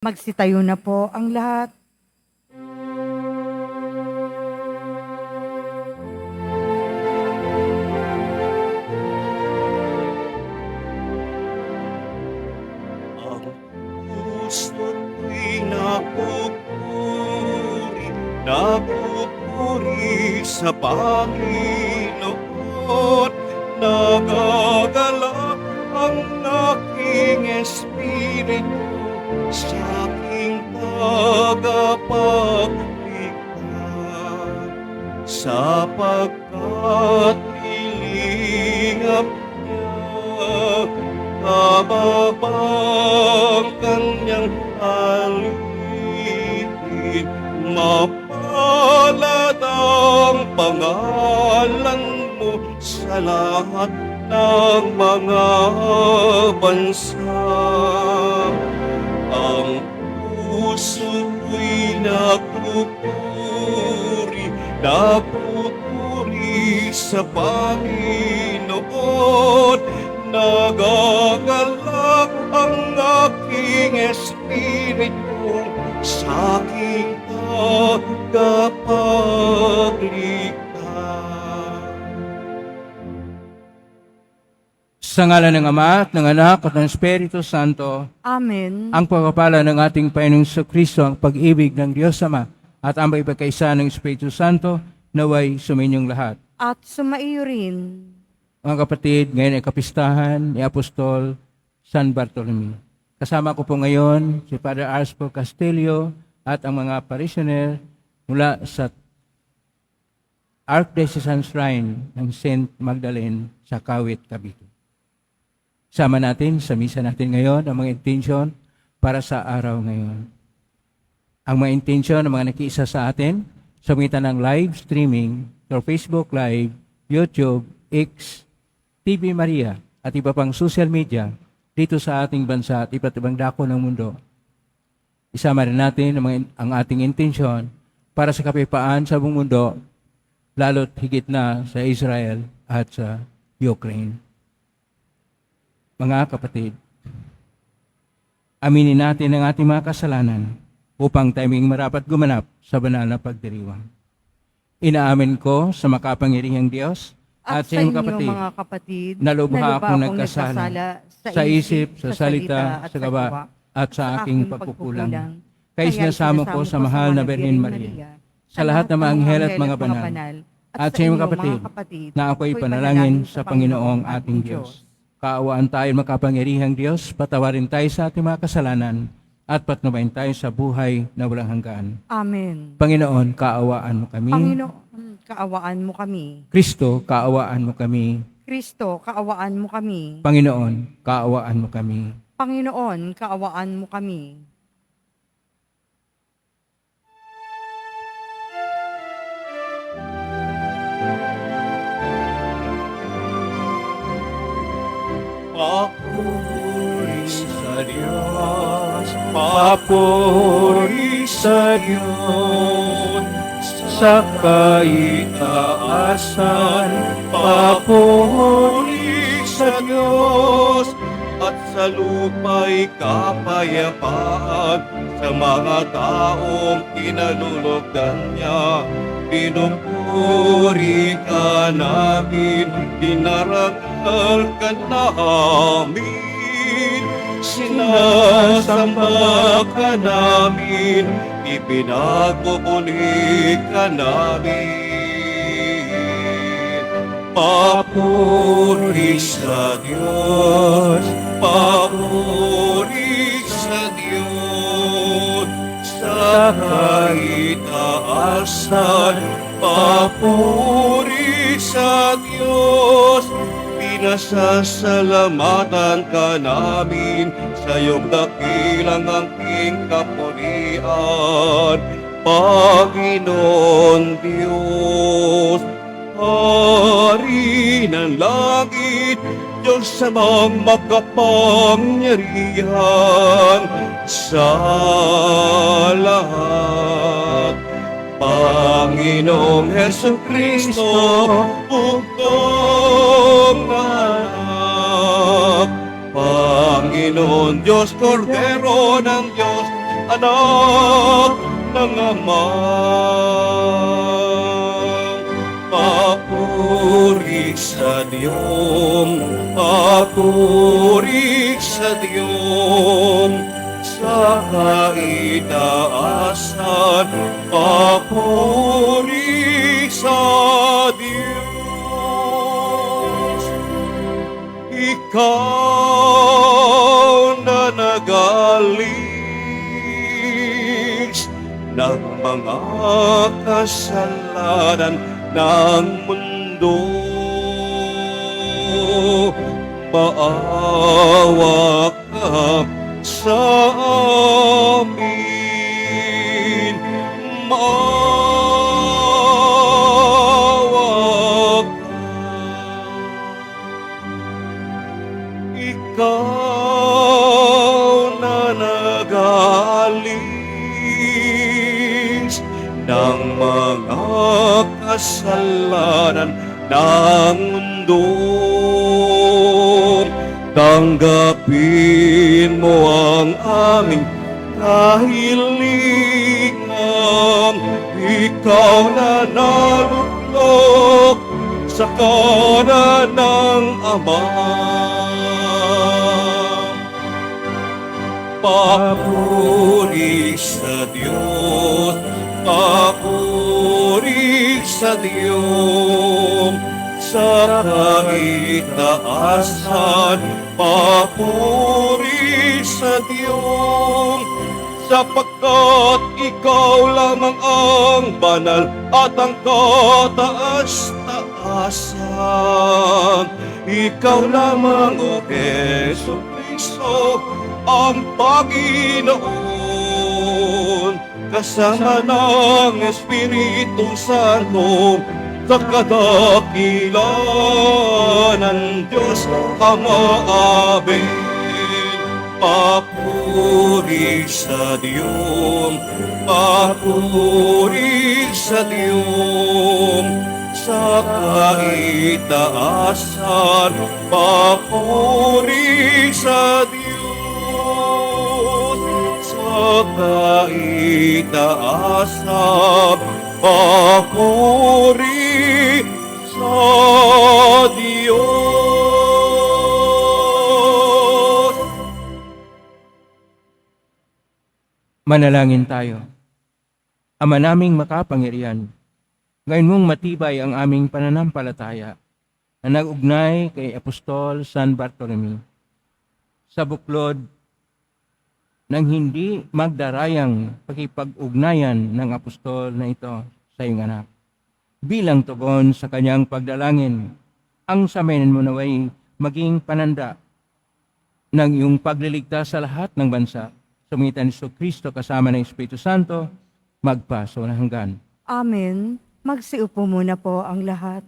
Magsitayo na po ang lahat. Ang puso'y napupuri sa Panginoon. Nagagalak ang aking espiritu sa aking tagapagligtas, sapagkat nilingap niya kababang kanyang alitin. Mapalad ang pangalan mo sa lahat ng mga bansa. Ang puso ko'y napupuri sa Panginoon. Nagagalak ang aking espiritu sa aking tagapagligtas. Sa ngalan ng Ama at ng Anak at ng Espiritu Santo, Amen. ang pagpapala ng ating Panginoong Kristo, ang pag-ibig ng Diyos Ama at ang pagkakaisa ng Espiritu Santo, naway suminyong lahat. At sumaiyo rin. Mga kapatid, ngayon ay kapistahan ni Apostol San Bartolome. Kasama ko po ngayon si Father Arspo Castillo at ang mga parishioner mula sa Archdiocesan Shrine ng St. Magdalene sa Kawit, Cavite. Sama natin sa misa natin ngayon ang mga intensyon para sa araw ngayon. Ang mga intensyon ng mga nakiisa sa atin sa pamitan ng live streaming through Facebook Live, YouTube, X, TV Maria at iba pang social media dito sa ating bansa at iba't ibang dako ng mundo. Isama rin natin ang ating intensyon para sa kapayapaan sa buong mundo, lalo't higit na sa Israel at sa Ukraine. Mga kapatid, aminin natin ang ating mga kasalanan upang tayo maging marapat gumanap sa banal na pagdiriwang. Inaamin ko sa makapangyarihang Diyos at sa inyong mga kapatid, na lubha akong nagkasala sa isip, sa salita, sa gawa, at sa aking pagkukulang. Kaya sinasamo ko sa mahal na Birhen Maria, sa lahat ng mga anghel at mga banal, at sa inyong kapatid, na ako'y panalangin sa Panginoong ating Diyos. Kaawaan tayo makapangyarihang Diyos, patawarin tayo sa ating mga kasalanan, at patnubayan tayo sa buhay na walang hanggan. Amen. Panginoon, kaawaan mo kami. Panginoon, kaawaan mo kami. Kristo, kaawaan mo kami. Kristo, kaawaan mo kami. Panginoon, kaawaan mo kami. Panginoon, kaawaan mo kami. Papuri sa Diyos, papuri sa Diyos, sa kaitaasan, papuri sa Diyos, at sa lupa'y kapayapaan sa mga taong kinalulugdan niya. Pinupuri ka namin, dinarangal ka namin, sinasamba ka namin, ipinagpupuli ka namin. Papuri sa Diyos, papuri sa Diyos, sa kaitaasan, papuri sa Diyos. Pinasasalamatan ka namin sa iyong dakilang angking kapurihan, Panginoon Diyos. Hari ng langit, Diyos sa mga makapangyarihan sa lahat. Panginoong Hesukristo, bugtong anak. Panginoon Diyos, Kordero ng Diyos, anak ng Ama. Papuri sa Diyong, papuri sa Diyong, sa kaitaasan, papuri sa Diyos. Ikaw na nagalis ng mga kasalanan ng mundo, maawa ka sa amin, maawa ka. Ikaw na nagalis ng mga kasalanan ng mundo, tanggapin mo ang aming kahilingan. Ikaw na naluklok sa kanan ng Ama. Papuri sa Diyos, papuri sa Diyos, sa kaitaasan, papuri sa Diyos, sapagkat ikaw lamang ang banal at ang kataas-taasan. Ikaw lamang, O Jesucristo, ang Panginoon, kasama ng Espiritu Santo, sa kadakilaan ng Diyos Ama. Amen. Papuri sa Diyos, papuri sa Diyos, sa kaitaasan, papuri sa Diyos, sa kaitaasan, papuri sa Diyos. Manalangin tayo. Ama naming makapangyarihan, ngayon mong matibay ang aming pananampalataya na nag-ugnay kay Apostol San Bartolome sa buklod ng hindi magdarayang pakipag-ugnayan ng apostol na ito sa iyong anak. Bilang tugon sa kanyang pagdalangin, ang samayin mo naway maging pananda ng iyong pagliligtas sa lahat ng bansa. Sumitan ni Kristo kasama ng Espiritu Santo, magpaso na hanggan. Amen. Magsiupo muna po ang lahat.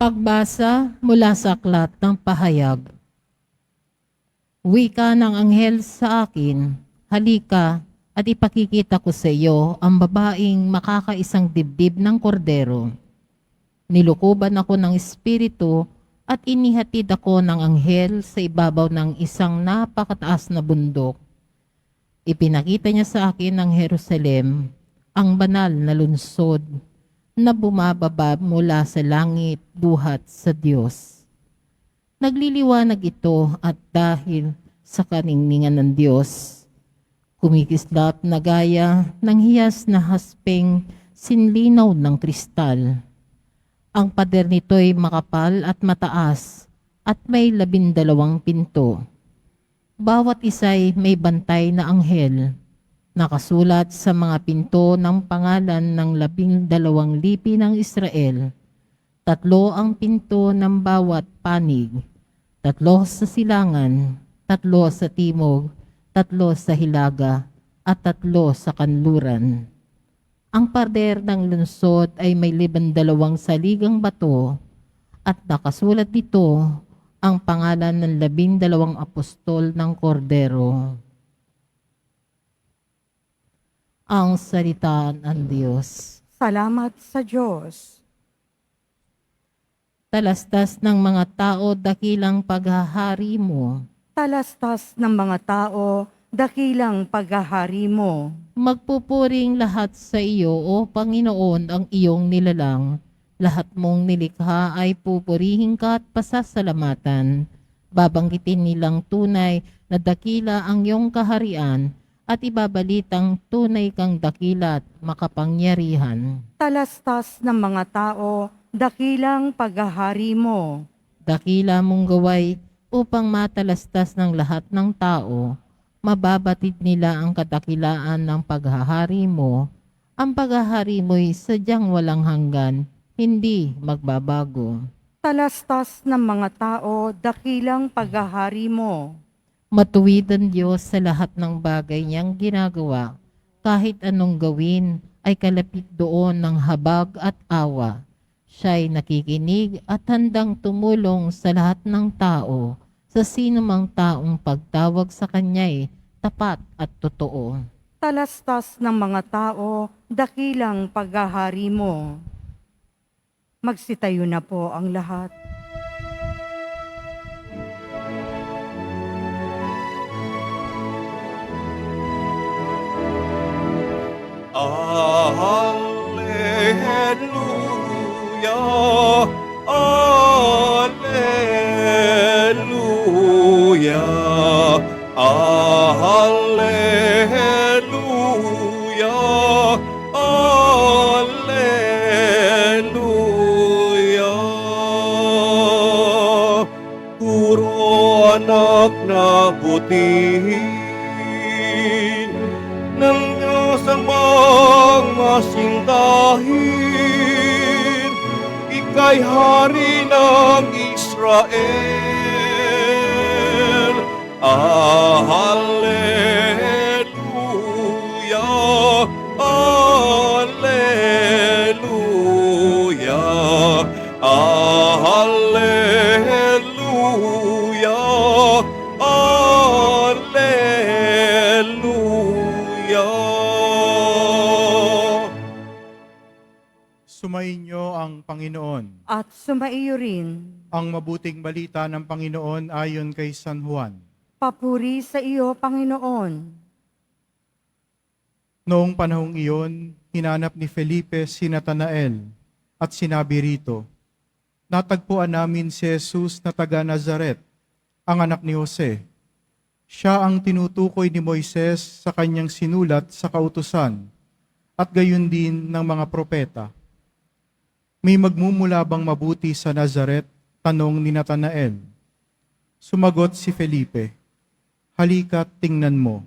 Pagbasa mula sa aklat ng pahayag. Wika ng anghel sa akin, halika at ipakikita ko sa iyo ang babaeng makakaisang dibdib ng kordero. Nilukuban ako ng espiritu at inihatid ako ng anghel sa ibabaw ng isang napakataas na bundok. Ipinakita niya sa akin ng Jerusalem, ang banal na lungsod, na bumababa mula sa langit buhat sa Diyos. Nagliliwanag ito at dahil sa kaningningan ng Diyos, kumikislap na gaya ng hiyas na haspeng sinlinaw ng kristal. Ang pader nito'y makapal at mataas at may 12 pinto. Bawat isa'y may bantay na anghel. Nakasulat sa mga pinto ng pangalan ng 12 lipi ng Israel. 3 ang pinto ng bawat panig, 3 sa silangan, 3 sa timog, 3 sa hilaga, at 3 sa kanluran. Ang pader ng lungsod ay may 12 saligang bato at nakasulat dito ang pangalan ng 12 apostol ng Kordero. Ang salita ng Diyos. Salamat sa Diyos. Talastas ng mga tao dakilang paghahari mo. Talastas ng mga tao, dakilang paghahari mo. Magpupuring lahat sa iyo, O Panginoon, ang iyong nilalang. Lahat mong nilikha ay pupurihin ka at pasasalamatan. Babanggitin nilang tunay na dakila ang iyong kaharian at ibabalitang tunay kang dakila at makapangyarihan. Talastas ng mga tao, dakilang paghahari mo. Dakila mong gaway upang matalastas ng lahat ng tao. Mababatid nila ang kadakilaan ng paghahari mo. Ang paghahari mo'y sadyang walang hanggan, hindi magbabago. Talastas ng mga tao, dakilang paghahari mo. Matuwid ang Diyos sa lahat ng bagay niyang ginagawa. Kahit anong gawin ay kalapit doon ng habag at awa. Siya'y nakikinig at handang tumulong sa lahat ng tao. Sa sino mang taong pagtawag sa Kanya'y tapat at totoo. Talastas ng mga tao, dakilang paghahari mo. Magsitayo na po ang lahat. Alleluia, Alleluia, Alleluia, Alleluia. Puro anak na butihin ng Diyos ang masintahin, ika'y hari ng Israel. Alleluia, Alleluia, Alleluia, Alleluia. Sumainyo ang Panginoon. At sumaiyo rin. Ang mabuting balita ng Panginoon ayon kay San Juan. Papuri sa iyo, Panginoon. Noong panahong iyon, hinanap ni Felipe si Natanael at sinabi rito, natagpuan namin si Jesus na taga Nazaret, ang anak ni Jose. Siya ang tinutukoy ni Moises sa kanyang sinulat sa kautusan at gayon din ng mga propeta. May magmumula bang mabuti sa Nazaret? Tanong ni Natanael. Sumagot si Felipe, halika tingnan mo.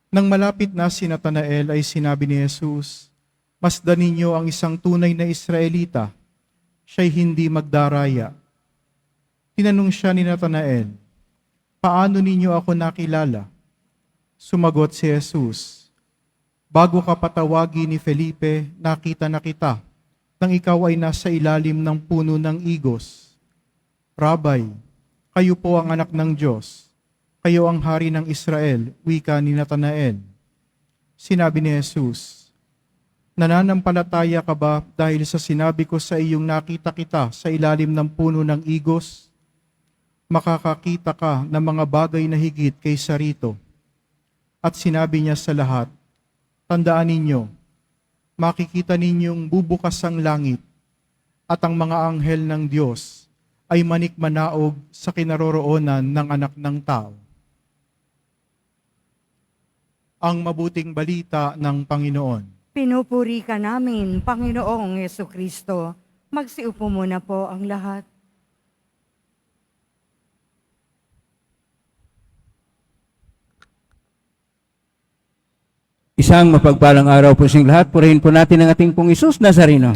Nang malapit na si Natanael ay sinabi ni Jesus, masdan ninyo ang isang tunay na Israelita, siya'y hindi magdaraya. Tinanong siya ni Natanael, paano ninyo ako nakilala? Sumagot si Jesus, bago ka patawagi ni Felipe, nakita na kita, nang ikaw ay nasa ilalim ng puno ng igos. Rabay, kayo po ang anak ng Diyos. Kayo ang hari ng Israel, wika ni Natanael. Sinabi ni Jesus, nananampalataya ka ba dahil sa sinabi ko sa iyong nakita kita sa ilalim ng puno ng igos? Makakakita ka ng mga bagay na higit kaysa rito. At sinabi niya sa lahat, tandaan ninyo, makikita ninyong bubukas ang langit at ang mga anghel ng Diyos ay manikmanaog sa kinaroroonan ng anak ng tao. Ang mabuting balita ng Panginoon. Pinupuri ka namin, Panginoong Yesukristo. Magsiupo muna po ang lahat. Isang mapagpalang araw po sa inyong lahat. Purihin po natin ang ating pong Isus Nazareno.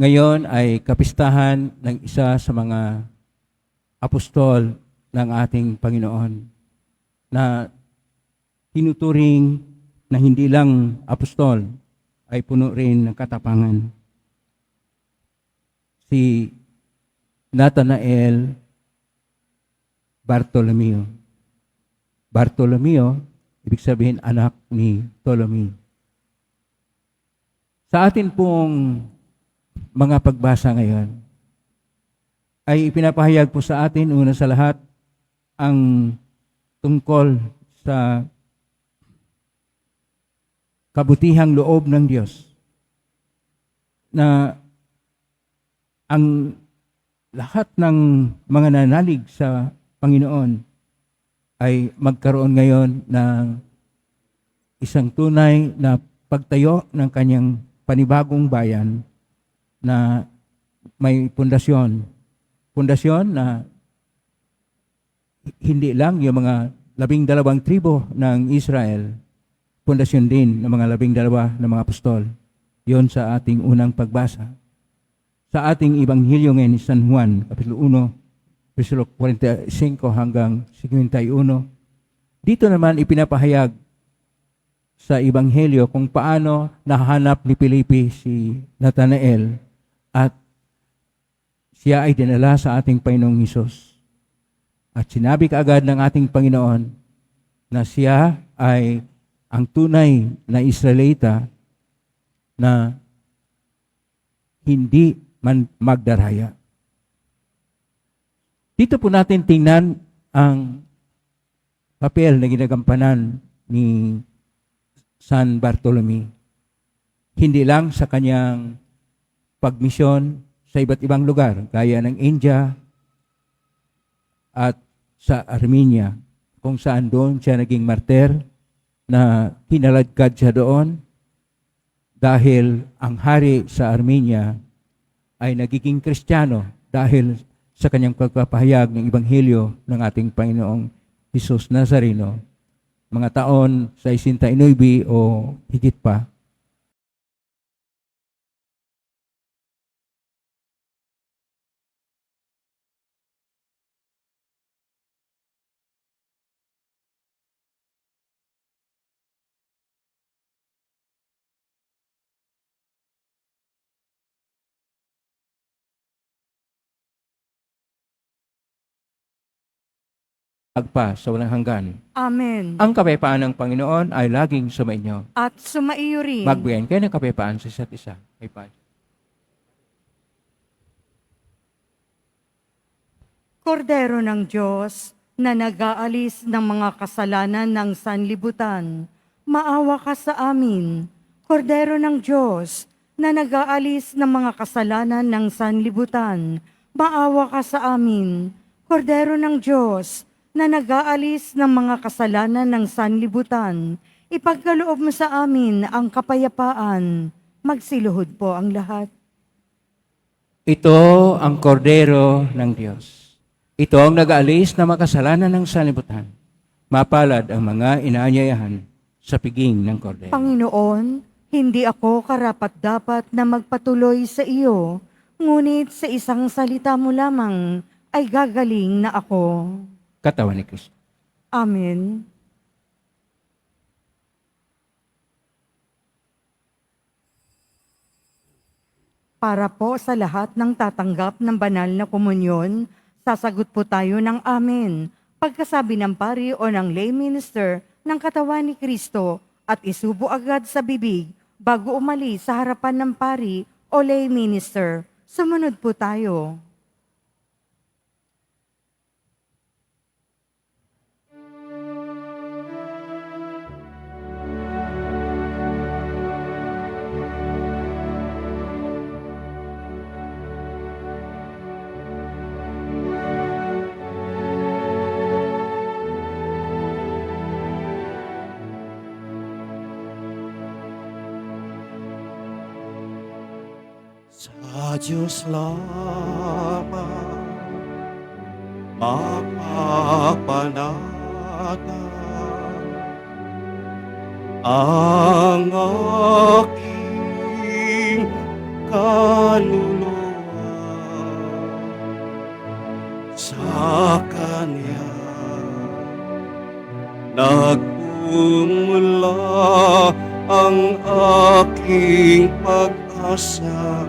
Ngayon ay kapistahan ng isa sa mga apostol ng ating Panginoon na tinuturing na hindi lang apostol ay puno rin ng katapangan. Si Natanael Bartolomeo. Bartolomeo, ibig sabihin anak ni Ptolemy. Sa atin pong mga pagbasa ngayon, ay ipinapahayag po sa atin, una sa lahat, ang tungkol sa kabutihang loob ng Diyos na ang lahat ng mga nanalig sa Panginoon ay magkaroon ngayon ng isang tunay na pagtayo ng kanyang panibagong bayan na may pundasyon. Pundasyon na hindi lang yung mga 12 tribo ng Israel, pundasyon din ng mga 12 na mga apostol. Yon sa ating unang pagbasa. Sa ating Ebanghelyo ngayon ni San Juan, Kapitulo 1, Versikulo 45 hanggang 51, dito naman ipinapahayag sa Ebanghelyo kung paano nahanap ni Felipe si Natanael at siya ay dinala sa ating Panginoong Hesus. At sinabi kaagad ng ating Panginoon na siya ay ang tunay na Israelita na hindi man magdaraya. Dito po natin tingnan ang papel na ginagampanan ni San Bartolome. Hindi lang sa kanyang pagmisyon sa iba't ibang lugar, gaya ng India at sa Armenia, kung saan doon siya naging martir na kinaladkad siya doon dahil ang hari sa Armenia ay nagiging Kristiyano dahil sa kanyang pagpapahayag ng Ebanghelyo ng ating Panginoong Hesus Nazareno, mga taon 69 o higit pa. Agpa sa walang hanggan. Amen. Ang kapayapaan ng Panginoon ay laging sumainyo. At sumaiyo rin. Magbigayan kayo ng kapayapaan sa isa't isa. Kay Padre. Kordero ng Diyos na nag-aalis ng mga kasalanan ng sanlibutan, maawa ka sa amin. Kordero ng Diyos na nag-aalis ng mga kasalanan ng sanlibutan, maawa ka sa amin. Kordero ng Diyos na nag-aalis ng mga kasalanan ng sanlibutan, ipagkaloob mo sa amin ang kapayapaan. Magsiluhod po ang lahat. Ito ang kordero ng Diyos. Ito ang nag-aalis ng mga kasalanan ng sanlibutan. Mapalad ang mga inaanyayahan sa piging ng kordero. Panginoon, hindi ako karapat-dapat na magpatuloy sa iyo, ngunit sa isang salita mo lamang ay gagaling na ako. Katawan ni Kristo. Amen. Para po sa lahat ng tatanggap ng banal na komunyon, sasagot po tayo ng amen. Pagkasabi ng pari o ng lay minister ng katawan ni Kristo at isubo agad sa bibig bago umalis sa harapan ng pari o lay minister. Sumunod po tayo. Sa Diyos lamang mapapanatag ang aking kaluluwa. Sa Kanya nagmumula ang aking pag-asa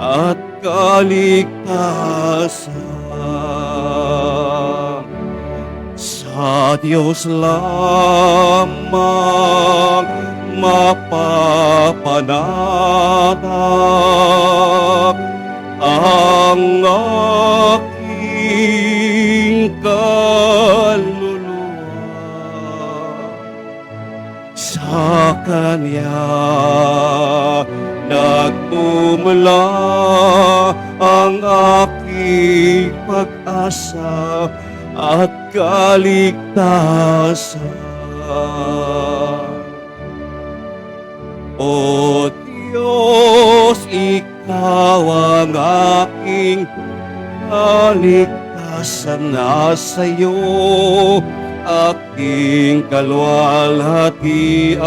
at kaligtasan. Sa Diyos lamang mapapanatag ang aking kaluluwa. Sa Kanya nagmumula ang aking pag-asa at kaligtasan. O Diyos, Ikaw ang aking kaligtasan, nasa iyo aking kalwalhatian.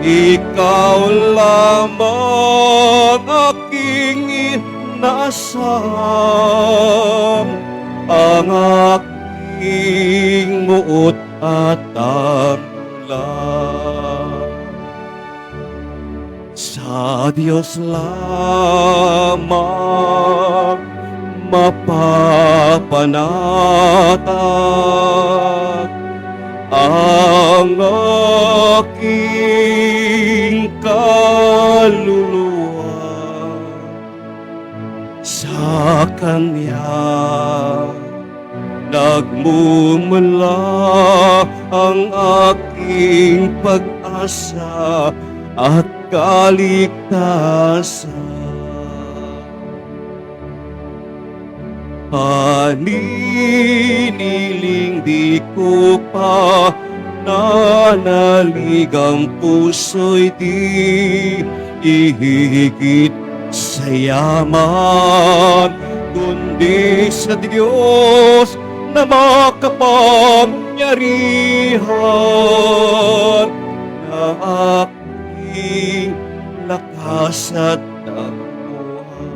Ikaw lamang aking inaasam, ang aking muot at tanglan. Sa Diyos lamang mapapanatag ang aking kaluluwa. Sa Kanya nagmumula ang aking pag-asa at kaligtasan. Paniniling di ko pa nanaligang puso'y di ihigit sa yaman, kundi sa Diyos na makapangyarihan, na aking lakas at tagpuan.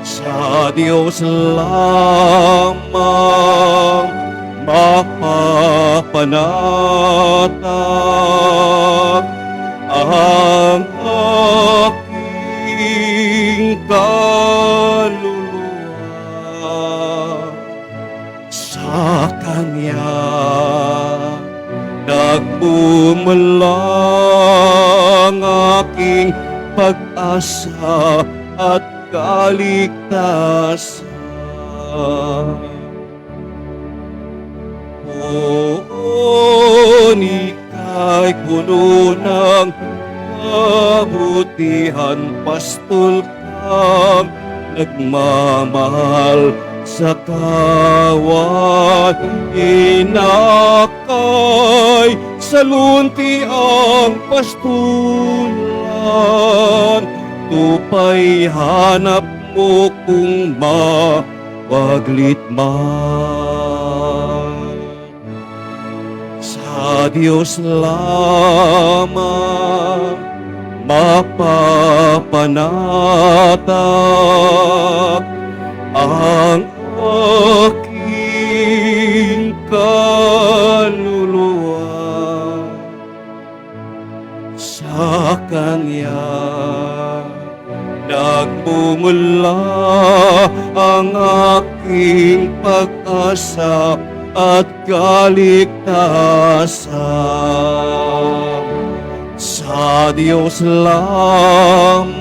Sa Diyos lamang mapapanatag ang aking kaluluwa. Sa Kanya nagmumula ang aking pag-asa at kaligtasan. Poon ika'y puno ng kabutihan, pastol kang nagmamahal sa kawan. Inakay sa lunti ang pastulan, tupay hanap mo kung mawaglit man. Sa Diyos lamang mapapanatag ang aking kaluluwa. Sa Kanya nagmumula ang aking pag-asa at kaligtasan. Sa Diyos lamang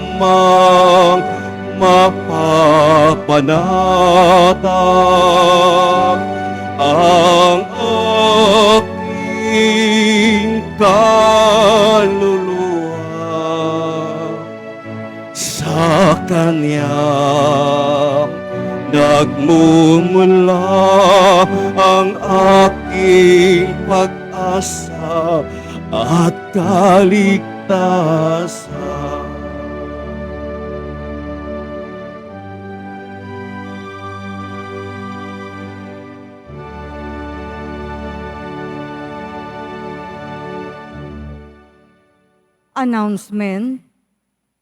mapapanatag ang aking kaluluwa. Sa Kanya nagmumula ang aking pag-asa at kaligtasan. Announcement.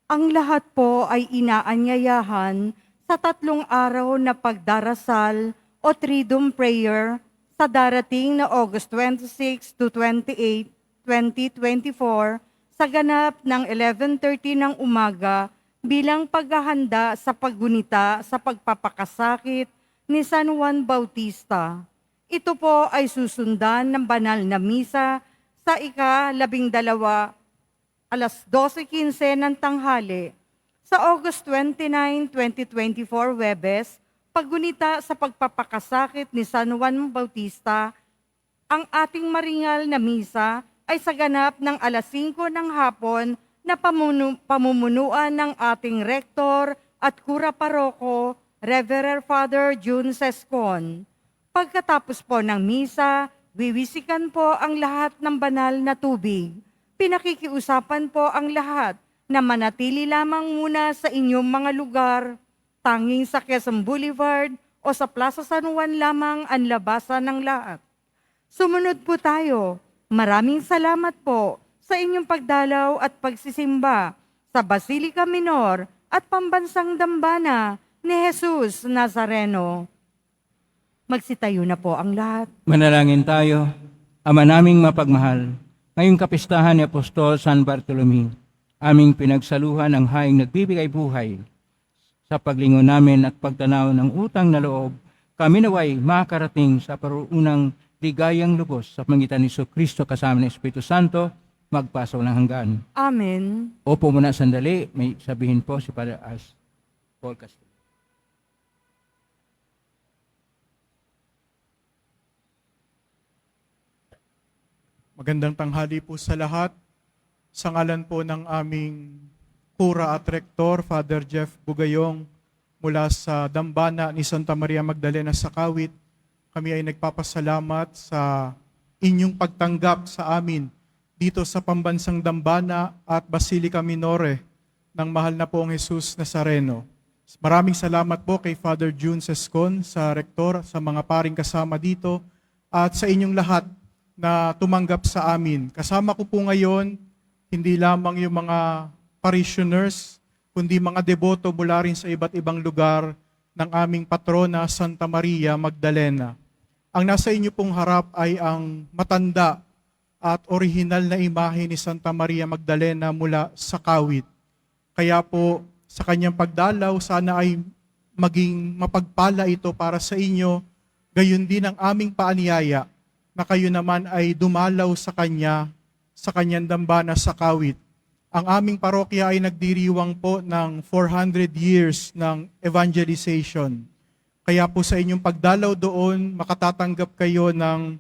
Ang lahat po ay inaanyayahan sa 3 araw na pagdarasal o Triduum Prayer sa darating na August 26 to 28, 2024 sa ganap ng 11:30 ng umaga bilang paghahanda sa paggunita sa pagpapakasakit ni San Juan Bautista. Ito po ay susundan ng banal na misa sa ika-12, alas 12:15 ng tanghali. Sa August 29, 2024, Webes, paggunita sa pagpapakasakit ni San Juan Bautista, ang ating maringal na misa ay sa ganap ng alas 5 ng hapon na pamumunuan ng ating rektor at kura paroko, Reverend Father June Sescon. Pagkatapos po ng misa, wiwisikan po ang lahat ng banal na tubig. Pinakikiusapan po ang lahat na manatili lamang muna sa inyong mga lugar. Tanging sa Quezon Boulevard o sa Plaza San Juan lamang ang labasan ng lahat. Sumunod po tayo. Maraming salamat po sa inyong pagdalaw at pagsisimba sa Basilica Minor at Pambansang Dambana ni Jesus Nazareno. Magsitayo na po ang lahat. Manalangin tayo. Ama naming mapagmahal, ngayong kapistahan ni Apostol San Bartolome, aming pinagsaluhan ang haing nagbibigay buhay. Sa paglingon namin at pagtanaw ng utang na loob, kami naway makarating sa paruunang ligayang lubos sa pangitan ni Kristo kasama ng Espiritu Santo, magpasaw ng hanggan. Amen. Opo muna sandali, may sabihin po si Father Paul Castillo. Magandang tanghali po sa lahat. Sa ngalan po ng aming kura at rektor, Father Jeff Bugayong, mula sa Dambana ni Santa Maria Magdalena sa Kawit, kami ay nagpapasalamat sa inyong pagtanggap sa amin dito sa Pambansang Dambana at Basilica Minore ng mahal na pong Jesus Nazareno. Maraming salamat po kay Father June Sescon, sa rektor, sa mga paring kasama dito, at sa inyong lahat na tumanggap sa amin. Kasama ko po ngayon, hindi lamang yung mga parishioners, kundi mga deboto mula rin sa iba't ibang lugar ng aming patrona, Santa Maria Magdalena. Ang nasa inyo pong harap ay ang matanda at orihinal na imahe ni Santa Maria Magdalena mula sa Kawit. Kaya po, sa kanyang pagdalaw, sana ay maging mapagpala ito para sa inyo, gayon din ang aming paanyaya na kayo naman ay dumalaw sa kanya, sa kanyang dambana sa Kawit. Ang aming parokya ay nagdiriwang po ng 400 years ng evangelization. Kaya po sa inyong pagdalaw doon, makatatanggap kayo ng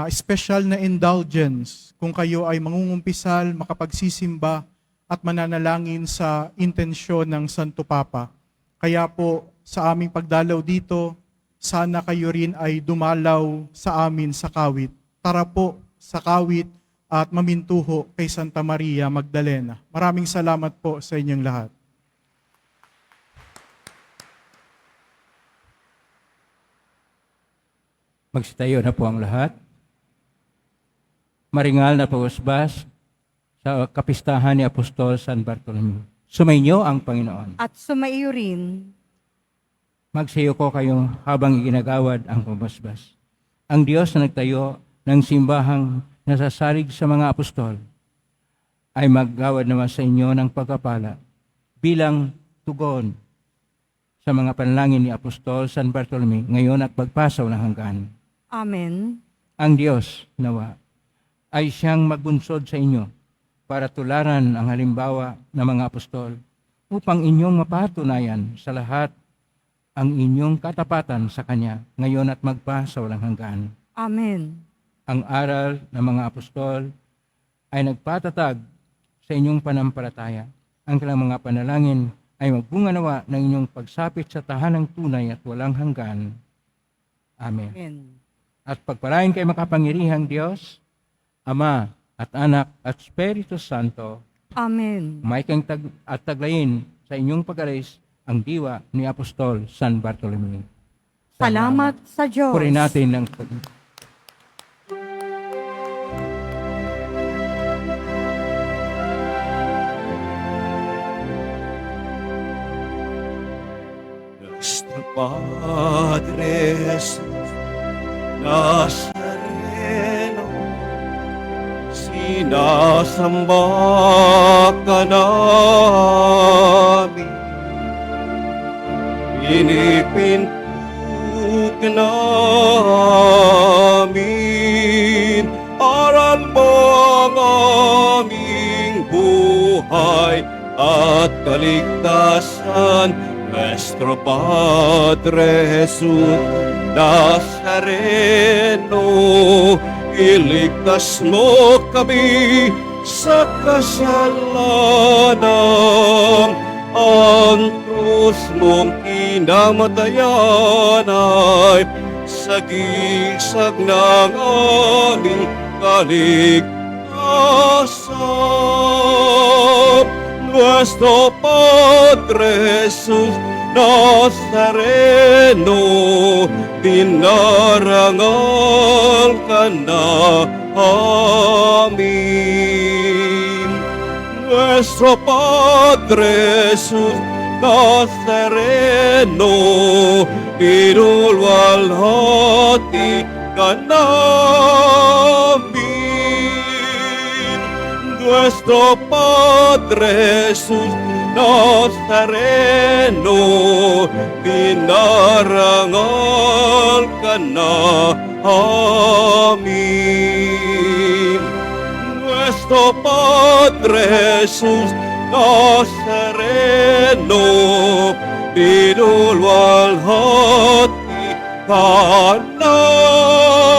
special na indulgence kung kayo ay mangungumpisal, makapagsisimba at mananalangin sa intensyon ng Santo Papa. Kaya po sa aming pagdalaw dito, sana kayo rin ay dumalaw sa amin sa Kawit. Tara po sa Kawit at mamintuho kay Santa Maria Magdalena. Maraming salamat po sa inyong lahat. Magsitayo na po ang lahat. Maringal na pagusbas sa kapistahan ni Apostol San Bartolome. Sumainyo ang Panginoon. At sumaiyo rin. Magsayo ko kayo habang iginagawad ang pambasbas. Ang Diyos na nagtayo ng simbahang nasasalig sa mga apostol ay maggawad naman sa inyo ng pagkapala bilang tugon sa mga panalangin ni Apostol San Bartolome ngayon at pagpasaw ng hanggan. Amen. Ang Diyos nawa ay siyang magbunsod sa inyo para tularan ang halimbawa ng mga apostol upang inyong mapatunayan sa lahat ang inyong katapatan sa Kanya ngayon at magpasaw ng hanggan. Amen. Ang aral ng mga apostol ay nagpatatag sa inyong panampalataya. Ang kanilang mga panalangin ay magbunga nawa ng inyong pagsapit sa tahanang tunay at walang hanggan. Amen. Amen. At pagpalain kay makapangyarihang Diyos, Ama at Anak at Espiritu Santo, Amen. may kang taglayin sa inyong pag-alis ang diwa ni Apostol San Bartolome. Salamat sa Diyos. Purihin natin ng Nuestro Padre Jesús Nazareno, sinasamba ka namin, pinipintuk namin at kaligtasan, Nuestro Padre Jesus Nazareno, iligtas mo kami sa kasalanan. Ang krus mong kinamatayan ay sagisag ng aming kaligtasan. Nuestro Padre Jesus Nazareno, dinarangal ka na amin. Nuestro Padre Jesus Nazareno, inulwalhati ka namin. Nuestro Padre Jesus Nazareno, dinarangal ka na amin. Nuestro Padre Jesus Nazareno, pinulwalhati ka namin.